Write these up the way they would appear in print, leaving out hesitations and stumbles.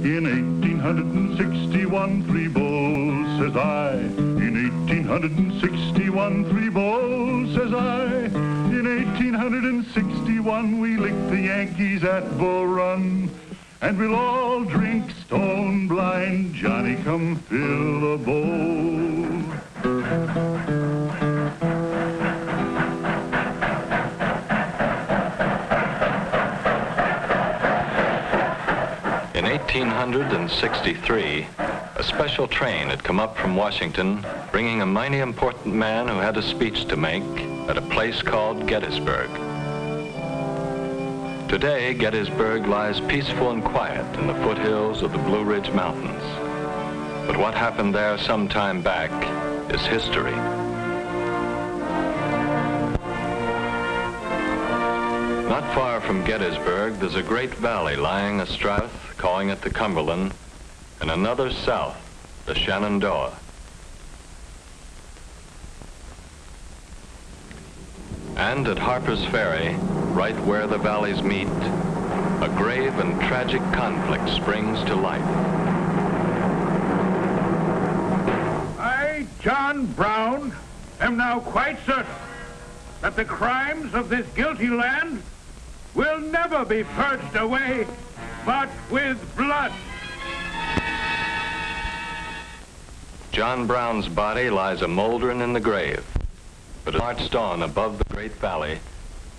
In 1861, 3 bulls, says I. In 1861, 3 bulls, says I. In 1861, we licked the Yankees at Bull Run. And we'll all drink stone blind. Johnny, come fill the bowl. In 1863, a special train had come up from Washington, bringing a mighty important man who had a speech to make at a place called Gettysburg. Today, Gettysburg lies peaceful and quiet in the foothills of the Blue Ridge Mountains. But what happened there some time back is history. Not far from Gettysburg, there's a great valley lying astride, calling it the Cumberland, and another south, the Shenandoah. And at Harper's Ferry, right where the valleys meet, a grave and tragic conflict springs to life. I, John Brown, am now quite certain that the crimes of this guilty land will never be purged away but with blood. John Brown's body lies a moldering in the grave, but it marched on above the great valley,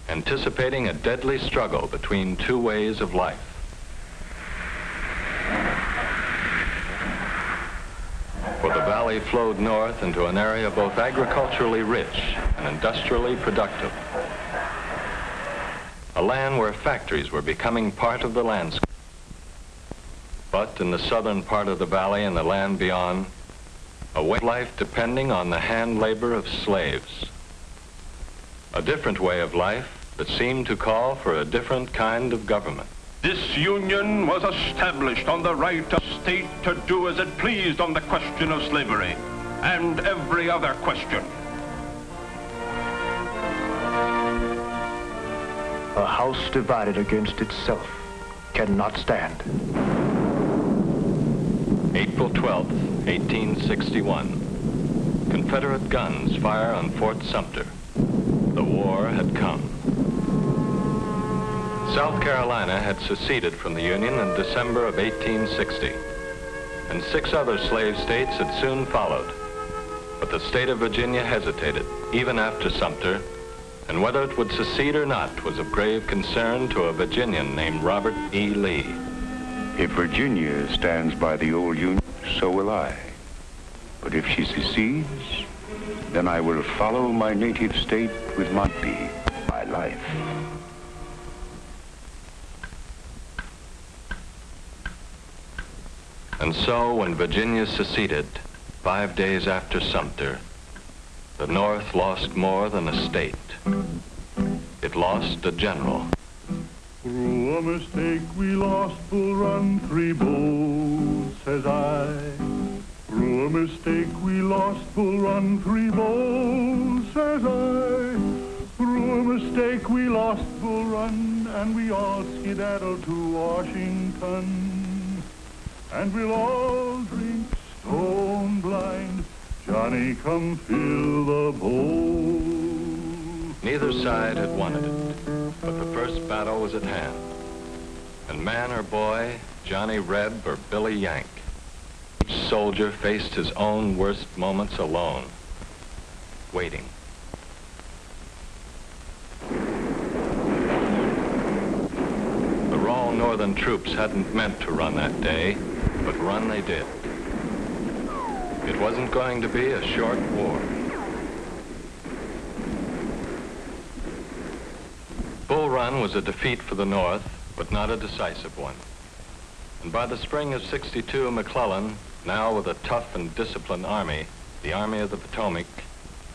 anticipating a deadly struggle between two ways of life. For the valley flowed north into an area both agriculturally rich and industrially productive. A land where factories were becoming part of the landscape. But in the southern part of the valley and the land beyond, a way of life depending on the hand labor of slaves. A different way of life that seemed to call for a different kind of government. This union was established on the right of state to do as it pleased on the question of slavery and every other question. A house divided against itself cannot stand. April 12th, 1861. Confederate guns fire on Fort Sumter. The war had come. South Carolina had seceded from the Union in December of 1860, and 6 other slave states had soon followed. But the state of Virginia hesitated, even after Sumter, and whether it would secede or not was of grave concern to a Virginian named Robert E. Lee. If Virginia stands by the old Union, so will I. But if she secedes, then I will follow my native state with my life. And so when Virginia seceded, 5 days after Sumter, the North lost more than a state. It lost a general. Through a mistake we lost Bull Run, 3 bulls, says I. Through a mistake we lost Bull Run, 3 bulls, says I. Through a mistake we lost Bull Run, and we all skedaddled to Washington. And we'll all drink stone blind. Johnny, come fill the bowl. Neither side had wanted it, but the first battle was at hand. And man or boy, Johnny Reb or Billy Yank, each soldier faced his own worst moments alone, waiting. The raw northern troops hadn't meant to run that day, but run they did. It wasn't going to be a short war. Bull Run was a defeat for the North, but not a decisive one. And by the spring of '62, McClellan, now with a tough and disciplined army, the Army of the Potomac,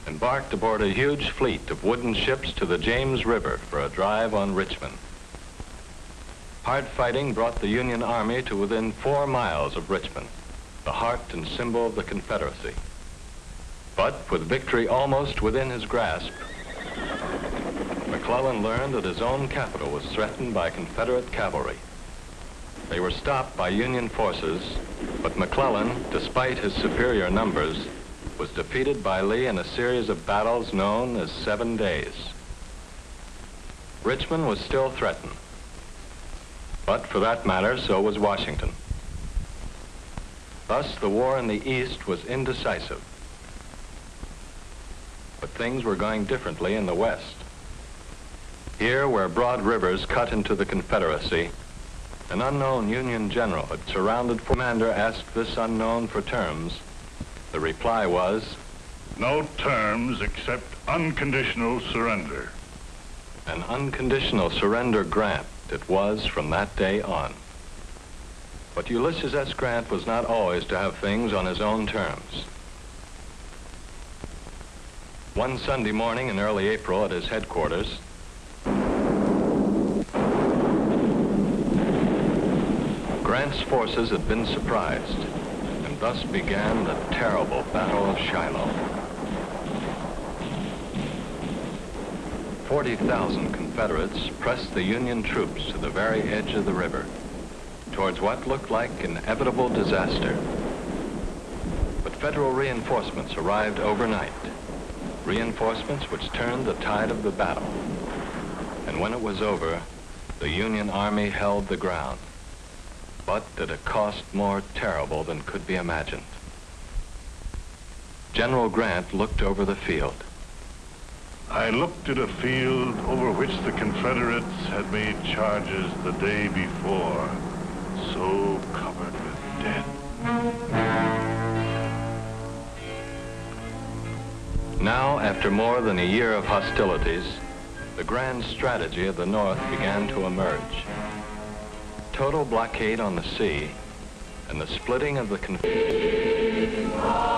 embarked aboard a huge fleet of wooden ships to the James River for a drive on Richmond. Hard fighting brought the Union Army to within 4 miles of Richmond, the heart and symbol of the Confederacy. But with victory almost within his grasp, McClellan learned that his own capital was threatened by Confederate cavalry. They were stopped by Union forces, but McClellan, despite his superior numbers, was defeated by Lee in a series of battles known as 7 Days. Richmond was still threatened, but for that matter, so was Washington. Thus, the war in the East was indecisive. But things were going differently in the West. Here, where broad rivers cut into the Confederacy, an unknown Union general had surrounded. Commander asked this unknown for terms. The reply was, "No terms except unconditional surrender." An unconditional surrender grant it was from that day on. But Ulysses S. Grant was not always to have things on his own terms. One Sunday morning in early April at his headquarters, Grant's forces had been surprised, and thus began the terrible Battle of Shiloh. 40,000 Confederates pressed the Union troops to the very edge of the river, towards what looked like inevitable disaster. But Federal reinforcements arrived overnight, reinforcements which turned the tide of the battle. And when it was over, the Union Army held the ground, but at a cost more terrible than could be imagined. General Grant looked over the field. I looked at a field over which the Confederates had made charges the day before, so covered with dead. Now, after more than a year of hostilities, the grand strategy of the North began to emerge. Total blockade on the sea and the splitting of the Confederates.